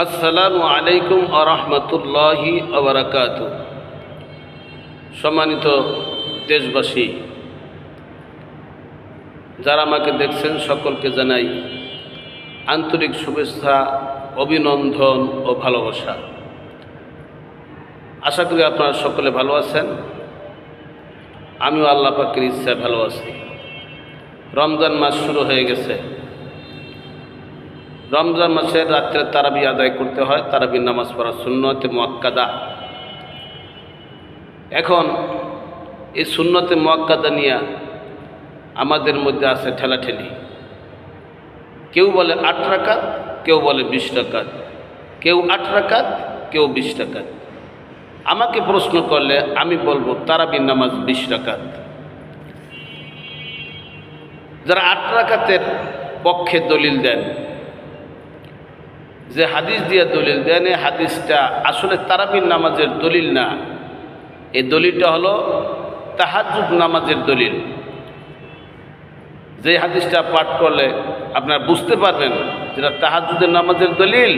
আসসালামু আলাইকুম ওয়া রাহমাতুল্লাহি ওয়া বারাকাতুহু। সম্মানিত দেশবাসী, যারা আমাকে দেখছেন সকলকে জানাই আন্তরিক শুভেচ্ছা, অভিনন্দন ও ভালোবাসা। আশা করি আপনারা সকলে ভালো আছেন। আমিও আল্লাহ পাকের ইচ্ছায় ভালো আছি। রমজান মাস শুরু হয়ে গেছে। রমজান মাসের রাত্রে তারাবি আদায় করতে হয়। তারাবির নামাজ পড়া সুন্নতে মুআক্কাদা। এখন এই সুন্নতে মুআক্কাদা নিয়ে আমাদের মধ্যে আছে ঠেলাঠেলি। কেউ বলে 8 রাকাত, কেউ বলে 20 রাকাত, কেউ 8 রাকাত, কেউ 20 রাকাত। আমাকে প্রশ্ন করলে আমি বলবো তারাবির নামাজ 20 রাকাত। যারা 8 রাকাতের পক্ষে দলিল দেন, যে হাদিস দিয়ে দলিল দেন, এই হাদিসটা আসলে তারাবির নামাজের দলিল না। এই দলিলটা হলো তাহাজ্জুদ নামাজের দলিল। যে হাদিসটা পাঠ করলে আপনারা বুঝতে পারবেন যেটা তাহাজ্জুদের নামাজের দলিল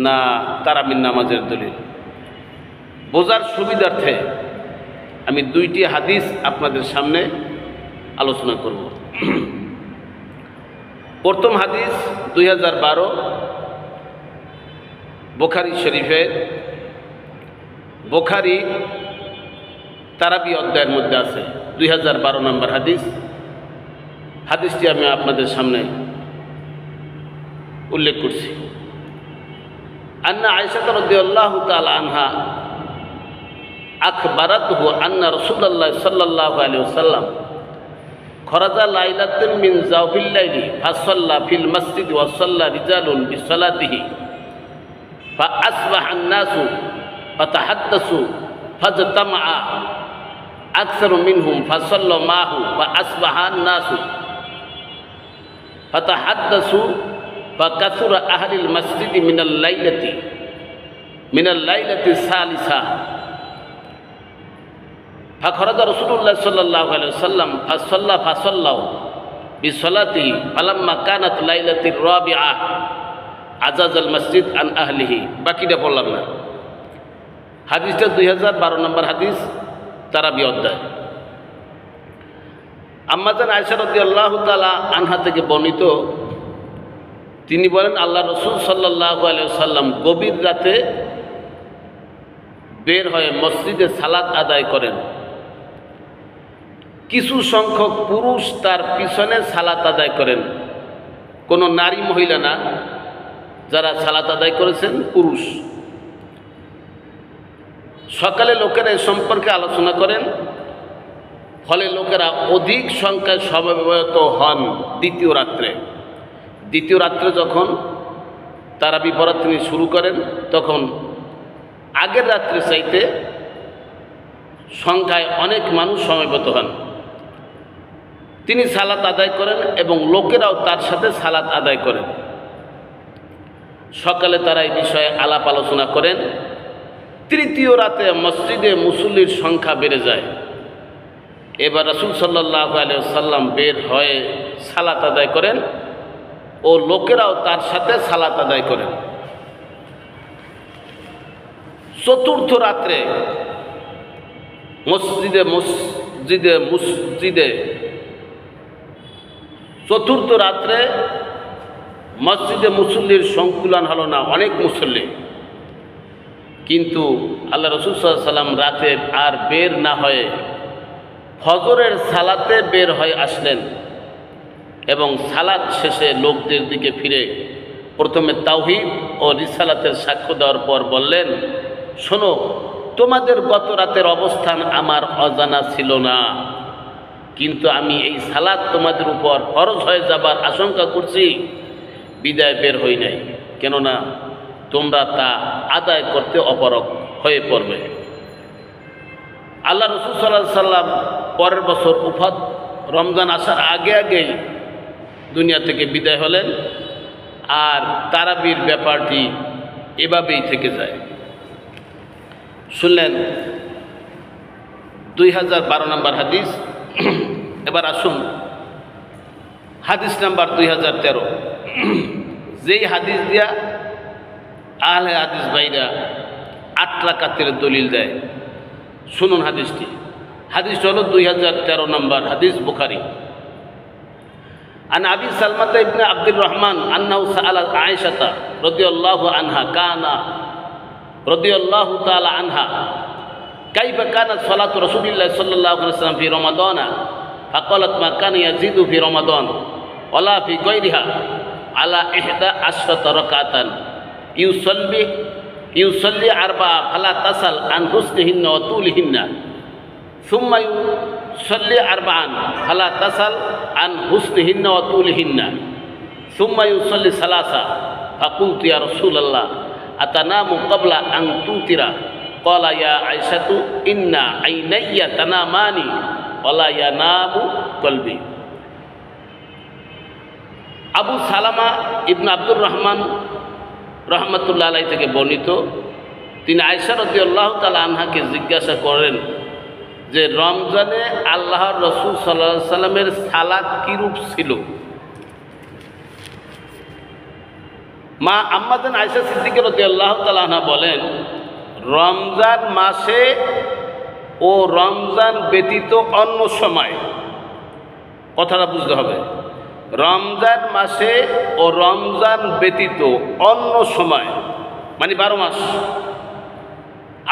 না তারাবির নামাজের দলিল। বোঝার সুবিধার্থে আমি 2টি হাদিস আপনাদের সামনে আলোচনা করব। প্রথম হাদিস 2012 বুখারী শরীফের বুখারী তারাবি অধ্যায়ের মধ্যে আছে। 2012 নম্বর হাদিস। হাদিসটি আমি আপনাদের সামনে উল্লেখ করছি। আন্না আয়েশা রাদিয়াল্লাহু তাআলা আনহা আখবারাতহু আন্না রাসূলুল্লাহ সাল্লাল্লাহু আলাইহি ওয়াসাল্লাম খরাজা লাইলাতুন মিন জাওফিল লাইলি ফাসাল্লা ফিল মসজিদ ওয়া সাল্লা রিজালুন বিসালাতিহি ফাআসবাহা আন-নাসু ফাতাহাদ্দাসু ফাজতামাআ আকসারু মিনহুম ফাসাল্লা মাহু ফাআসবাহা আন-নাসু ফাতাহাদ্দাসু ফাকাসুরা আহলিল মসজিদি মিনাল লাইলাতি সালিসা ফাখরাজা রাসূলুল্লাহ সাল্লাল্লাহু আলাইহি ওয়াসাল্লাম ফাসাল্লাহু বিসলাতিহি ফালাম্মা কানাত লাইলাতির রাবিআ আজাজাল মসজিদ আন আহলিহি। বাকিটা বললাম না। হাদিসটা 2012 নম্বর হাদিস, তারাবি অধ্যায়। আম্মাজান আয়েশা রাদিয়াল্লাহু তাআলা আনহা থেকে বর্ণিত, তিনি বলেন আল্লাহ রাসূল সাল্লাল্লাহু আলাইহি ওয়াসাল্লাম গভীর রাতে বের হয়ে মসজিদে সালাত আদায় করেন। কিছু সংখ্যক পুরুষ তার পিছনে সালাত আদায় করেন। কোনো নারী মহিলা না, যারা সালাত আদায় করেছেন পুরুষ। সকালে লোকেরা এ সম্পর্কে আলোচনা করেন, ফলে লোকেরা অধিক সংখ্যায় সমবেত হন দ্বিতীয় রাত্রে। দ্বিতীয় রাত্রে যখন তারাবি পড়া তিনি শুরু করেন, তখন আগের রাত্রে চাইতে সংখ্যায় অনেক মানুষ সমবেত হন। তিনি সালাত আদায় করেন এবং লোকেরাও তার সাথে সালাত আদায় করেন। সকালে তারা এই বিষয়ে আলাপ আলোচনা করেন। তৃতীয় রাতে মসজিদে মুসল্লির সংখ্যা বেড়ে যায়। এবার রাসূল সাল্লাল্লাহু আলাইহি ওয়াসাল্লাম বের হয়ে সালাত আদায় করেন ও লোকেরাও তার সাথে সালাত আদায় করেন। চতুর্থ রাত্রে চতুর্থ রাত্রে মসজিদে মুসল্লির সংকুলান হলো না, অনেক মুসল্লি। কিন্তু আল্লাহ রাসূল সাল্লাল্লাহু আলাইহি ওয়াসাল্লাম রাতে আর বের না হয়ে ফজরের সালাতে বের হয়ে আসলেন এবং সালাত শেষে লোকদের দিকে ফিরে প্রথমে তাওহীদ ও রিসালাতের সাক্ষ্য দেওয়ার পর বললেন, শোনো, তোমাদের গত রাতের অবস্থান আমার অজানা ছিল না, কিন্তু আমি এই সালাত তোমাদের উপর ফরজ হয়ে যাবার আশঙ্কা করছি, বিদায় বের হই নাই, কেননা তোমরা তা আদায় করতে অপারগ হয়ে পড়বে। আল্লাহ রাসূল সাল্লাল্লাহু আলাইহি ওয়াসাল্লাম পরের বছর রমজান আসার আগেই দুনিয়া থেকে বিদায় হলেন। আর তারাবির ব্যাপারটি এভাবেই থেকে যায়। শুনলেন 2012 নম্বর হাদিস। এবার আসুন হাদিস নাম্বার 2013, যেই হাদিস দিয়া আহলে হাদিস ভাইরা 8 রাকাতের দলিল দেয়। শুনুন হাদিসটি। হাদিসটা হলো 2013 নম্বর হাদিস, বুখারী। আন আবি সালমাতা ইবনে আব্দুর রহমান আন্নাহু সাআলা আয়েশাতা রাদিয়াল্লাহু আনহা কানা রাদিয়াল্লাহু তাআলা আনহা কাইফা কানাত সালাতু রাসূলিল্লাহ সাল্লাল্লাহু আলাইহি ওয়াসাল্লাম ফি রমাদানা ফাকালাত মা কানা ইয়াজিদু ফি রমাদান ওয়ালা ফি গায়রিহা আলা 11 রাকাতান ইউসাল্লি আরবা'a ফালা তাসাল আন হুসনিহিন্না ওয়া তুলিহিন্না সুম্মা ইউসাল্লি আরবা'ান ফালা তাসাল আন হুসনিহিন্না ওয়া তুলিহিন্না সুম্মা ইউসাল্লি সালাসা ফাকুলতু ইয়া রাসূলাল্লাহ আতানামু ক্বাবলা আন তুতিরা ক্বালা ইয়া আয়েশাতু ইন্না আইনাইয়া তানামানি ওয়ালা ইয়ানামু কলবি। আবু সালামা ইবনে আব্দুর রহমান রহমতুল্লাহ আলাইহি থেকে বর্ণিত, তিনি আয়েশা রাদিয়াল্লাহু তাআলা আনহাকে জিজ্ঞাসা করেন যে রমজানে আল্লাহর রাসূল সাল্লাল্লাহু আলাইহি সাল্লামের সালাত কিরূপ ছিল। মা আম্মাজান আয়েশা সিদ্দিকা রাদিয়াল্লাহু তাআলা আনহা বলেন, রমজান মাসে ও রমজান ব্যতীত অন্য সময়, কথাটা বুঝতে হবে, রমজান মাসে ও রমজান ব্যতীত অন্য সময় মানে 12 মাস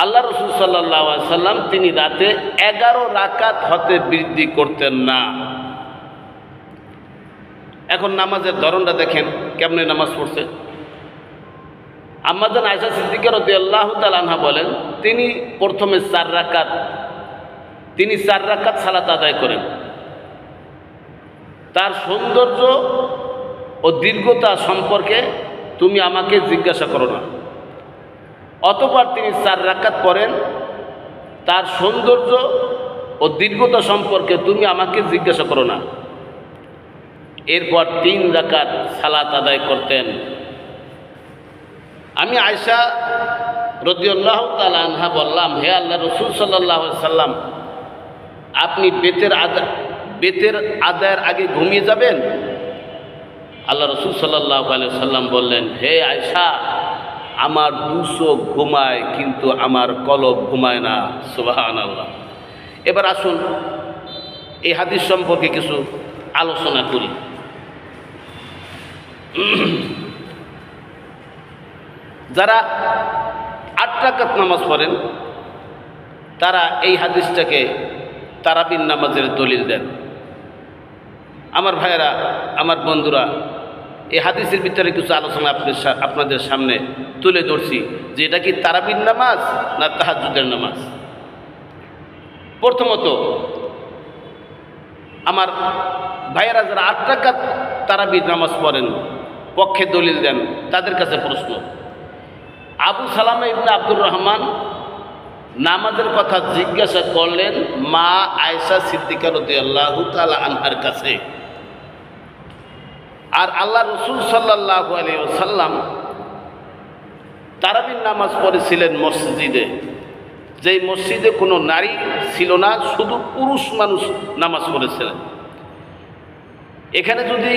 আল্লাহ রাসূল সাল্লাল্লাহু আলাইহি সাল্লাম তিনি রাতে 11 রাকাত হতে বৃদ্ধি করতেন না। এখন নামাজের ধরনটা দেখেন কেমনে নামাজ পড়ছে। আম্মাজান আয়েশা সিদ্দিকা রাদিয়াল্লাহু তাআলা আনহা বলেন, তিনি প্রথমে 4 রাকাত সালাত আদায় করেন। তার সৌন্দর্য ও দীর্ঘতা সম্পর্কে তুমি আমাকে জিজ্ঞাসা করো না। অতঃপর তিনি 4 রাকাত পড়েন। তার সৌন্দর্য ও দীর্ঘতা সম্পর্কে তুমি আমাকে জিজ্ঞাসা করো না। এরপর 3 রাকাত সালাত আদায় করতেন। আমি আয়েশা রাদিয়াল্লাহু তাআলা আনহা বললাম, হে আল্লাহ রাসূল সাল্লাল্লাহু আলাইহি সাল্লাম, আপনি বেতের আদায়ের আগে ঘুমিয়ে যাবেন? আল্লাহ রাসূল সাল্লাল্লাহু আলাইহি সাল্লাম বললেন, হে আয়েশা, আমার 2 চোখ ঘুমায় কিন্তু আমার কলব ঘুমায় না। সুবহানাল্লাহ। এবার আসুন এই হাদিস সম্পর্কে কিছু আলোচনা করি। যারা 8 রাকাত নামাজ পড়েন তারা এই হাদিসটাকে তারাবির নামাজের দলিল দেন। আমার ভাইয়েরা, আমার বন্ধুরা, এই হাদিসের ভিতরে কিছু আলোচনা আপনাদের সামনে তুলে ধরছি যে এটা কি তারাবির নামাজ না তাহাজ্জুদের নামাজ। প্রথমত আমার ভাইয়েরা যারা 8 রাকাত তারাবির নামাজ পড়েন, পক্ষে দলিল দেন, তাদের কাছে প্রশ্ন। আবু সালামা ইবনে আব্দুর রহমান নামাজের কথা জিজ্ঞাসা করলেন মা আয়েশা সিদ্দিকা রাদিয়াল্লাহু তাআলা আনহার কাছে। আর আল্লাহ রাসূল সাল্লাল্লাহু আলাইহি ওয়াসাল্লাম তারাবির নামাজ পড়েছিলেন মসজিদে, যেই মসজিদে কোনো নারী ছিল না, শুধু পুরুষ মানুষ নামাজ পড়েছিলেন। এখানে যদি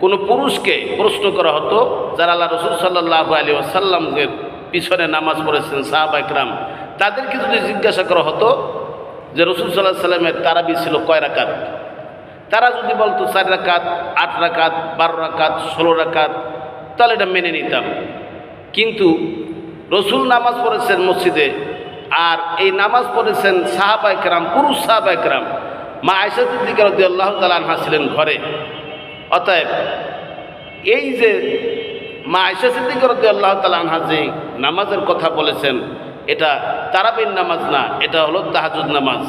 কোনো পুরুষকে প্রশ্ন করা হতো যারা আল্লাহ রাসূল সাল্লাল্লাহু আলাইহি ওয়াসাল্লামের পিছনে নামাজ পড়েছেন সাহাবা ইকরাম, তাদেরকে যদি জিজ্ঞাসা করা হতো যে রাসূল সাল্লাল্লাহু আলাইহি ওয়াসাল্লামের তারাবি ছিল কয় রাকাত, তারা যদি বলতো 4 রাকাত, 8 রাকাত, 12 রাকাত, 16 রাকাত, তাহলে এটা মেনে নিতাম। কিন্তু রাসূল নামাজ পড়েছেন মসজিদে, আর এই নামাজ পড়েছেন সাহাবা ইকরাম, পুরুষ সাহাবা ইকরাম। মা আয়েশা সিদ্দিকা রাদিয়াল্লাহু তাআলা আনহা ছিলেন ঘরে। অতএব এই যে মা আয়েশা সিদ্দিকা রাদিয়াল্লাহু তাআলা আনহা যে নামাজের কথা বলেছেন, এটা তারাবির নামাজ না, এটা হলো তাহাজ্জুদ নামাজ।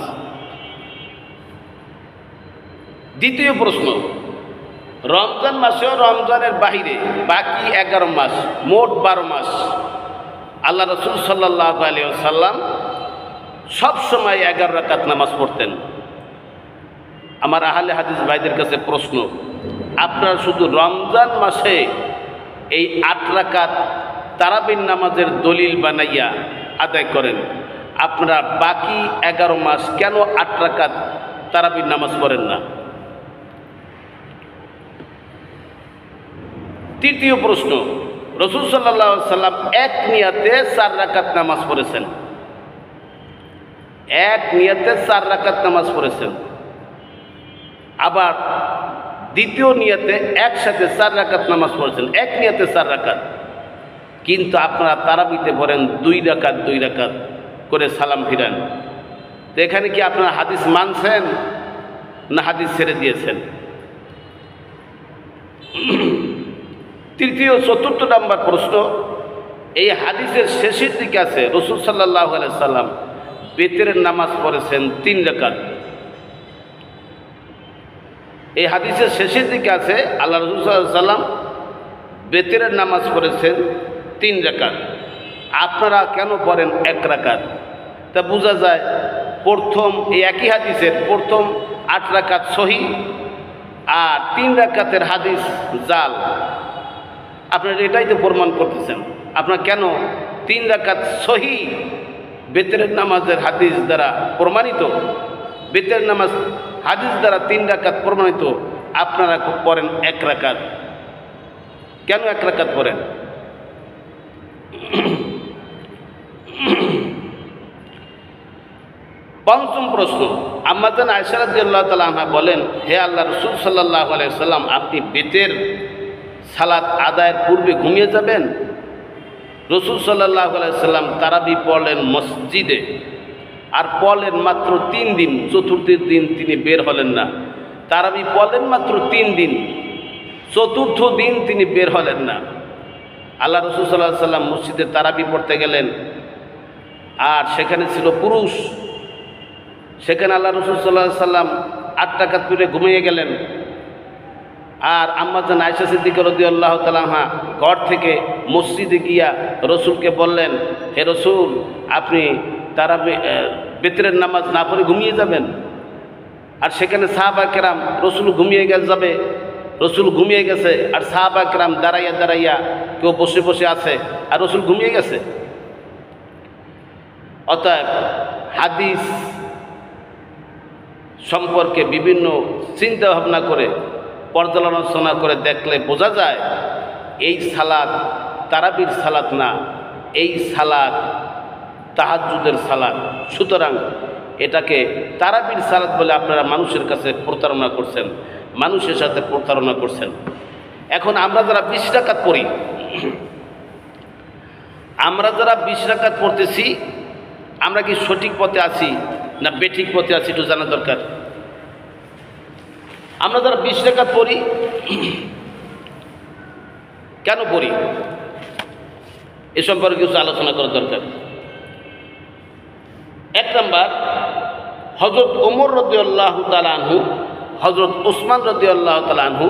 দ্বিতীয় প্রশ্ন, রমজান মাসেও রমজানের বাহিরে বাকি 11 মাস, মোট 12 মাস আল্লাহ রাসূল সাল্লাল্লাহু আলাইহি ওয়াসাল্লাম সবসময় 11 রাকাত নামাজ পড়তেন। আমার আহলে হাদিস ভাইদের কাছে প্রশ্ন, আপনারা শুধু রমজান মাসে এই 8 রাকাত তারাবির নামাজের দলিল বানাইয়া আদায় করেন, আপনারা বাকি 11 মাস কেন 8 রাকাত তারাবির নামাজ পড়েন না? তৃতীয় প্রশ্ন, রাসূল সাল্লাল্লাহু আলাইহি সাল্লাম এক নিয়াতে 4 রাকাত নামাজ পড়েছেন, এক নিয়াতে 4 রাকাত নামাজ পড়েছেন। আবার দ্বিতীয় নিয়াতে একসাথে 4 রাকাত নামাজ পড়েছেন, এক নিয়াতে 4 রাকাত। কিন্তু আপনারা তারাবিতে পড়েন 2 রাকাত 2 রাকাত করে সালাম ফিরান। তো এখানে কি আপনারা হাদিস মানছেন না হাদিস ছেড়ে দিয়েছেন? তৃতীয় চতুর্থ নাম্বার প্রশ্ন, এই হাদিসের শেষের দিকে আছে রাসূল সাল্লাল্লাহু আলাইহি সাল্লাম বেতেরের নামাজ পড়েছেন 3 রাকাত। এই হাদিসের শেষের দিকে আছে আল্লাহ রাসূল সাল্লাল্লাহু আলাইহি সাল্লাম বেতেরের নামাজ পড়েছেন 3 রাকাত। আপনারা কেন পড়েন 1 রাকাত? তা বোঝা যায় প্রথম এই একই হাদিসের প্রথম 8 রাকাত সহি আর 3 রাকাতের হাদিস জাল। আপনারা এটাই তো প্রমাণ করতেছেন। আপনারা কেন 3 রাকাত সহি বেতেরের নামাজের হাদিস দ্বারা প্রমাণিত, বেতের নামাজ হাদিস দ্বারা 3 রাকাত প্রমাণিত, আপনারা পড়েন 1 রাকাত? কেন 1 রাকাত পড়েন? পঞ্চম প্রশ্ন, আম্মা জান আয়েশা রাদিয়াল্লাহু তাআলা আনহা বলেন, হে আল্লাহর রাসূল সাল্লাল্লাহু আলাইহি সাল্লাম, আপনি বেতের সালাত আদায়ের পূর্বে ঘুমিয়ে যাবেন? রাসূল সাল্লাল্লাহু আলাইহি সাল্লাম তারাবি পড়লেন মসজিদে, আর পড়লেন মাত্র 3 দিন, চতুর্থের দিন তিনি বের হলেন না। তারাবি পড়লেন মাত্র 3 দিন, চতুর্থ দিন তিনি বের হলেন না। আল্লাহ রাসূল সাল্লাল্লাহু আলাইহি সাল্লাম মসজিদে তারাবি পড়তে গেলেন, আর সেখানে ছিল পুরুষ। সেখানে আল্লাহ রাসূল সাল্লাল্লাহু আলাইহি সাল্লাম 8 রাকাত পড়ে ঘুমিয়ে গেলেন। আর আম্মা জান আয়েশা সিদ্দিকা রাদিয়াল্লাহু তাআলা আনহা ঘর থেকে মসজিদে গিয়া রসুলকে বললেন, হে রসুল, আপনি তারাবি বেতরের নামাজ না পড়ে ঘুমিয়ে যাবেন? আর সেখানে সাহাবা কেরাম রসুল ঘুমিয়ে যাবে, রসুল ঘুমিয়ে গেছে, আর সাহাবা কেরাম দাঁড়াইয়া দাঁড়াইয়া কেউ বসে বসে আছে, আর রসুল ঘুমিয়ে গেছে। অতএব হাদিস সম্পর্কে বিভিন্ন চিন্তা ভাবনা করে পর্যালোচনা করে দেখলে বোঝা যায় এই সালাত তারাবির সালাত না, এই সালাত তাহাজ্জুদের সালাত। সুতরাং এটাকে তারাবির সালাত বলে আপনারা মানুষের কাছে প্রতারণা করছেন, মানুষের সাথে প্রতারণা করছেন। এখন আমরা যারা 20 রাকাত পড়ি, আমরা যারা 20 রাকাত পড়তেছি, আমরা কি সঠিক পথে আছি না বেঠিক পথে আছি একটু জানা দরকার। আমরা যারা 20 রাকাত পড়ি, কেন পড়ি এ সম্পর্কে কিছু আলোচনা করা দরকার। 1 নাম্বার, হযরত ওমর রাদিয়াল্লাহু তাআলা আনহু, হযরত ওসমান রাদিয়াল্লাহু তাআলা আনহু,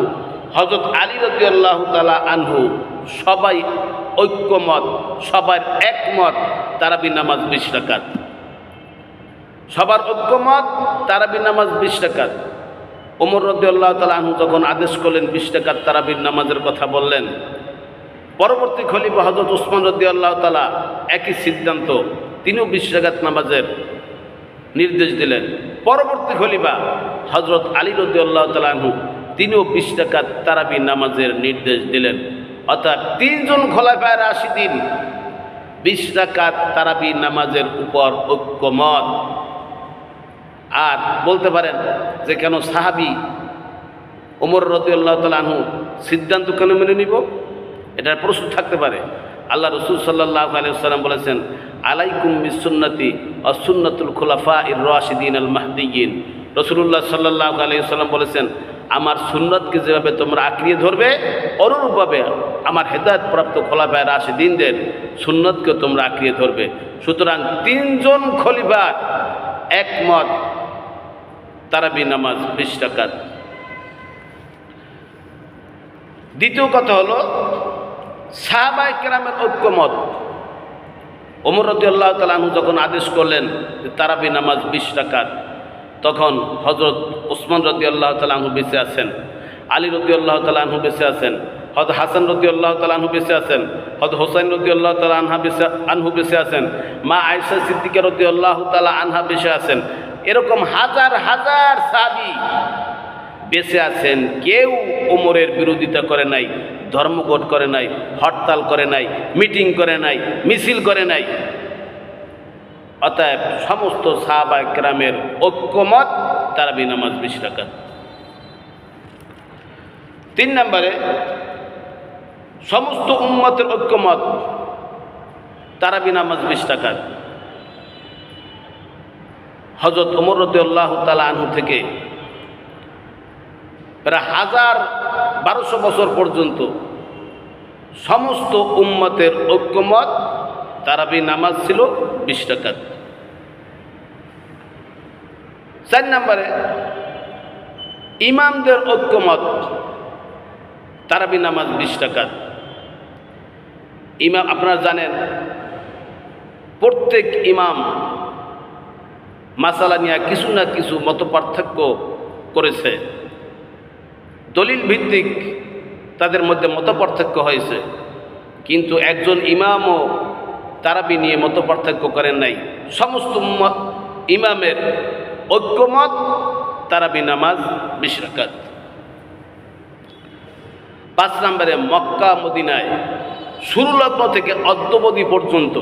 হযরত আলী রাদিয়াল্লাহু তাআলা আনহু সবাই ঐক্যমত, সবার একমত তারাবি নামাজ 20 রাকাত। সবার ঐক্যমত তারাবি নামাজ 20 রাকাত। ওমর রাদিয়াল্লাহু তাআলা আনহু যখন আদেশ করলেন 20 রাকাত তারাবির নামাজের কথা বললেন, পরবর্তী খলিফা হযরত ওসমান রাদিয়াল্লাহু তাআলা একই সিদ্ধান্ত, তিনিও 20 রাকাত নামাজের নির্দেশ দিলেন। পরবর্তী খলিফা হযরত আলী রাদিয়াল্লাহু তাআলা আনহু তিনিও 20 রাকাত তারাবি নামাজের নির্দেশ দিলেন। অর্থাৎ 3 জন খলিফায়ে রাশিদিন 20 রাকাত তারাবি নামাজের উপর ঐক্যমত। আর বলতে পারেন যে কেন সাহাবী ওমর রাদিয়াল্লাহু তাআলা আনহু সিদ্ধান্ত কেন মেনে নিব, এটার প্রশ্ন থাকতে পারে। আল্লাহ রাসূল সাল্লাল্লাহু আলাইহি ওয়াসাল্লাম বলেছেন, আলাইকুম বিসুন্নতি ওয়া সুন্নাতুল খুলাফাইর রাশিদিন আল মাহদিয়িন। রাসূলুল্লাহ সাল্লাল্লাহু আলাইহি ওয়াসাল্লাম বলেছেন, আমার সুন্নতকে যেভাবে তোমরা আঁকড়িয়ে ধরবে, অনুরূপভাবে আমার হেদায়েতপ্রাপ্ত খোলাফায়ে রাশিদিনদের সুন্নতকে তোমরা আঁকড়িয়ে ধরবে। সুতরাং 3 জন খলিফার একমত তারাবি নামাজ 20 রাকাত। দ্বিতীয় কথা হলো সাহাবায়ে কেরামের ঐক্যমত। ওমর রাদিয়াল্লাহু তাআলা আনহু যখন আদেশ করলেন যে তারাবি নামাজ 20 রাকাত, তখন হযরত ওসমান রাদিয়াল্লাহু তাআলা আনহু বেঁচে আছেন, আলী রাদিয়াল্লাহু তাআলা আনহু বেঁচে আছেন, হযরত হাসান রাদিয়াল্লাহু তাআলা আনহু বেঁচে আছেন, হযরত হোসেন রাদিয়াল্লাহু তাআলা আনহু বেঁচে আছেন, মা আয়েশা সিদ্দিকা রাদিয়াল্লাহু তাআলা আনহা বেঁচে আছেন। এরকম হাজার হাজার সাহাবী বেঁচে আছেন, কেউ ওমরের বিরোধিতা করে নাই। ধর্মঘট করে নাই, হরতাল করে নাই, মিটিং করে নাই, মিছিল করে নাই। অতএব সমস্ত সাহাবা কেরামের ঐক্যমত তারাবি নামাজ 20 রাকাত। 3 নম্বরে সমস্ত উম্মতের ঐক্যমত তারাবি নামাজ 20 রাকাত। হযরত ওমর রাদিয়াল্লাহু তাআলা আনহু থেকে প্রায় 1200 বছর পর্যন্ত সমস্ত উম্মতের ঐক্যমত তারাবি নামাজ ছিল 20 রাকাত। 4 নম্বরে ইমামদের ঐক্যমত তারাবি নামাজ 20 রাকাত। ইমাম আপনারা জানেন প্রত্যেক ইমাম মাসালা নিয়ে কিছু না কিছু মত পার্থক্য করেছে, দলিল ভিত্তিক তাদের মধ্যে মত পার্থক্য হয়েছে, কিন্তু একজন ইমামও তারাবি নিয়ে মত পার্থক্য করেন নাই। সমস্ত ইমামের ঐক্যমত তারাবি নামাজ 20 রাকাত। 5 নম্বরে মক্কা মদিনায় শুরুলগ্ন থেকে অদ্যবধি পর্যন্ত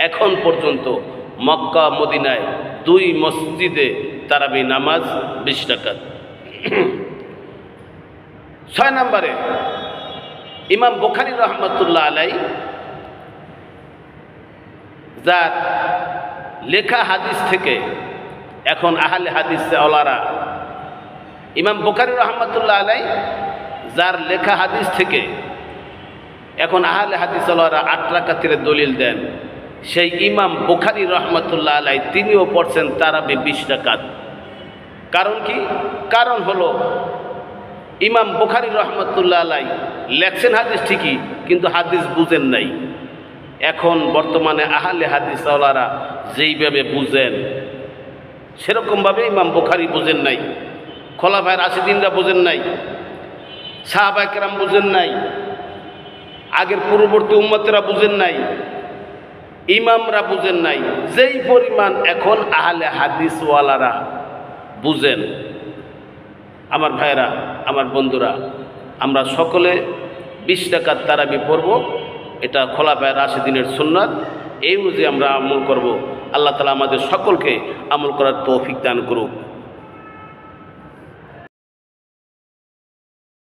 এখন পর্যন্ত মক্কা মদিনায় 2 মসজিদে তারাবি নামাজ 20 রাকাত। 6 নম্বরে ইমাম বুখারী রহমাতুল্লাহ আলাইহি যার লেখা হাদিস থেকে এখন আহলে হাদিস ওলারা, ইমাম বুখারী রহমাতুল্লাহ আলাইহি যার লেখা হাদিস থেকে এখন আহলে হাদিস ওলারা 8 রাকাতের দলিল দেন, সেই ইমাম বুখারী রহমাতুল্লাহ আলাইহি তিনিও পড়ছেন তারাবি 20 রাকাত। কারণ কি? কারণ হলো ইমাম বুখারী রহমাতুল্লাহ আলাইহি লেখছেন হাদিস ঠিকই, কিন্তু হাদিস বুঝেন নাই। এখন বর্তমানে আহলে হাদিস ওলারা যেইভাবে বুঝেন সেরকমভাবে ইমাম বুখারী বুঝেন নাই, খোলাফায়ে রাশিদিনরা বুঝেন নাই, সাহাবায়ে কেরাম বুঝেন নাই, আগের পূর্ববর্তী উম্মতেরা বুঝেন নাই, ইমামরা বুঝেন নাই। যেই পরিমাণ এখন আহলে হাদিসওয়ালারা বুঝেন, আমার ভাইরা, আমার বন্ধুরা, আমরা সকলে 20 রাকাত তারাবি পড়ব। এটা খোলাফায়ে রাশিদিনের সুন্নাত, এই অনুযায়ী আমরা আমল করব। আল্লাহ তাআলা আমাদের সকলকে আমল করার তৌফিক দান করুক।